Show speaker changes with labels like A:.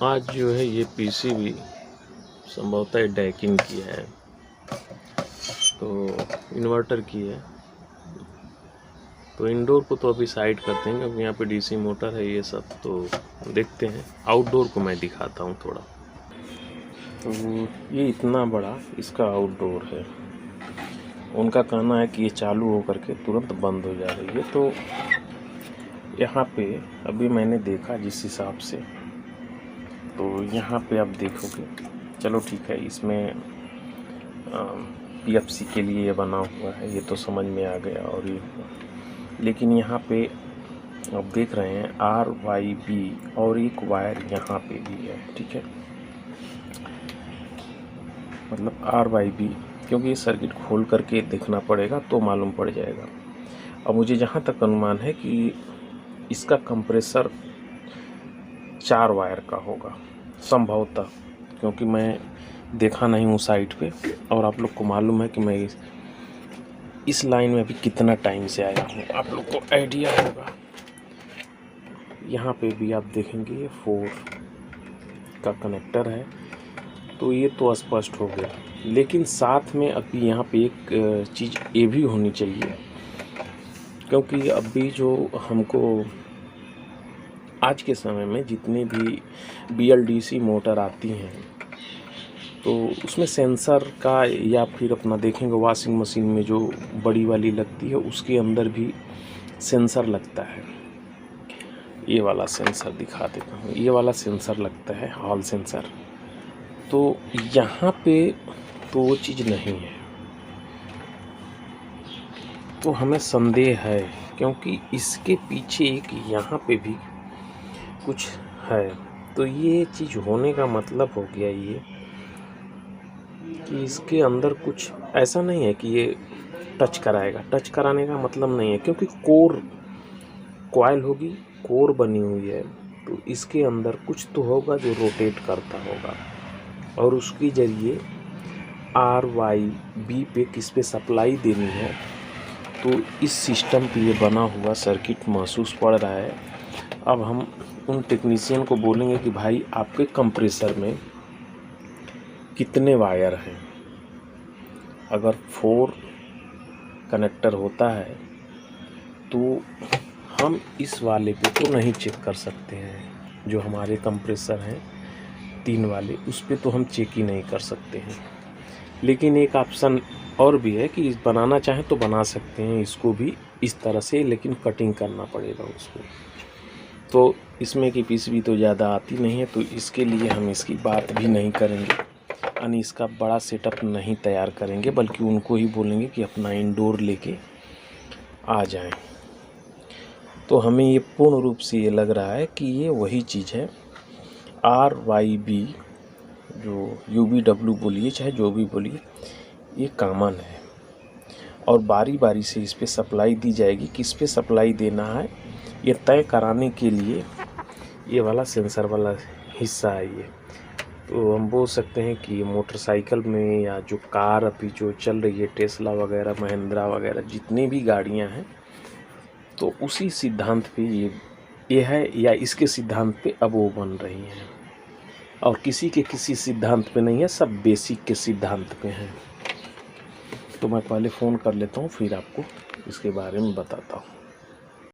A: आज जो है ये पीसीबी संभवतः डैकिन की है, तो इन्वर्टर की है। तो इंडोर को तो अभी साइड करते हैं क्योंकि यहाँ पे डीसी मोटर है ये सब, तो देखते हैं। आउटडोर को मैं दिखाता हूँ थोड़ा। तो ये इतना बड़ा इसका आउटडोर है। उनका कहना है कि ये चालू होकर के तुरंत बंद हो जा रही है। तो यहाँ पे अभी मैंने देखा जिस हिसाब से, तो यहाँ पे आप देखोगे, चलो ठीक है, इसमें पीएफसी के लिए बना हुआ है, ये तो समझ में आ गया। और ये लेकिन यहाँ पे आप देख रहे हैं RYB और एक वायर यहाँ पे भी है, ठीक है, मतलब RYB, क्योंकि ये सर्किट खोल करके देखना पड़ेगा तो मालूम पड़ जाएगा। और मुझे जहाँ तक अनुमान है कि इसका कंप्रेसर 4 वायर का होगा संभवतः, क्योंकि मैं देखा नहीं हूँ साइट पे। और आप लोग को मालूम है कि मैं इस लाइन में अभी कितना टाइम से आया हूँ, आप लोग को आइडिया होगा। यहाँ पे भी आप देखेंगे ये 4 का कनेक्टर है, तो ये तो स्पष्ट हो गया। लेकिन साथ में अभी यहाँ पे एक चीज़ ये भी होनी चाहिए, क्योंकि अभी जो हमको आज के समय में जितनी भी BLDC मोटर आती हैं, तो उसमें सेंसर का, या फिर अपना देखेंगे वॉशिंग मशीन में जो बड़ी वाली लगती है उसके अंदर भी सेंसर लगता है। ये वाला सेंसर दिखा देता हूँ, ये वाला सेंसर लगता है, हॉल सेंसर। तो यहाँ पे तो वो चीज़ नहीं है, तो हमें संदेह है, क्योंकि इसके पीछे एक यहाँ पे भी कुछ है। तो ये चीज़ होने का मतलब हो गया ये कि इसके अंदर कुछ ऐसा नहीं है कि ये टच कराएगा। टच कराने का मतलब नहीं है, क्योंकि कोर कॉइल होगी, कोर बनी हुई है, तो इसके अंदर कुछ तो होगा जो रोटेट करता होगा, और उसके ज़रिए RYB पे किस पे सप्लाई देनी है। तो इस सिस्टम पे ये बना हुआ सर्किट महसूस पड़ रहा है। अब हम उन टेक्नीशियन को बोलेंगे कि भाई आपके कंप्रेसर में कितने वायर हैं। अगर 4 कनेक्टर होता है तो हम इस वाले पे तो नहीं चेक कर सकते हैं। जो हमारे कंप्रेसर हैं 3 वाले, उस पे तो हम चेक ही नहीं कर सकते हैं। लेकिन एक ऑप्शन और भी है कि बनाना चाहें तो बना सकते हैं इसको भी इस तरह से, लेकिन कटिंग करना पड़ेगा उसको। तो इसमें की पीसीबी तो ज़्यादा आती नहीं है, तो इसके लिए हम इसकी बात भी नहीं करेंगे, यानी इसका बड़ा सेटअप नहीं तैयार करेंगे, बल्कि उनको ही बोलेंगे कि अपना इंडोर लेके आ जाएं। तो हमें ये पूर्ण रूप से ये लग रहा है कि ये वही चीज़ है। RYB जो UBW बोलिए चाहे जो भी बोलिए, ये कॉमन है, और बारी बारी से इस पे सप्लाई दी जाएगी। किस पे सप्लाई देना है ये तय कराने के लिए ये वाला सेंसर वाला हिस्सा है ये। तो हम बोल सकते हैं कि मोटरसाइकिल में, या जो कार अभी जो चल रही है, टेस्ला वगैरह, महिंद्रा वगैरह, जितनी भी गाड़ियां हैं, तो उसी सिद्धांत पे ये है, या इसके सिद्धांत पे अब वो बन रही हैं। और किसी के किसी सिद्धांत पे नहीं है, सब बेसिक के सिद्धांत पे हैं। तो मैं पहले फ़ोन कर लेता हूँ, फिर आपको इसके बारे में बताता हूँ।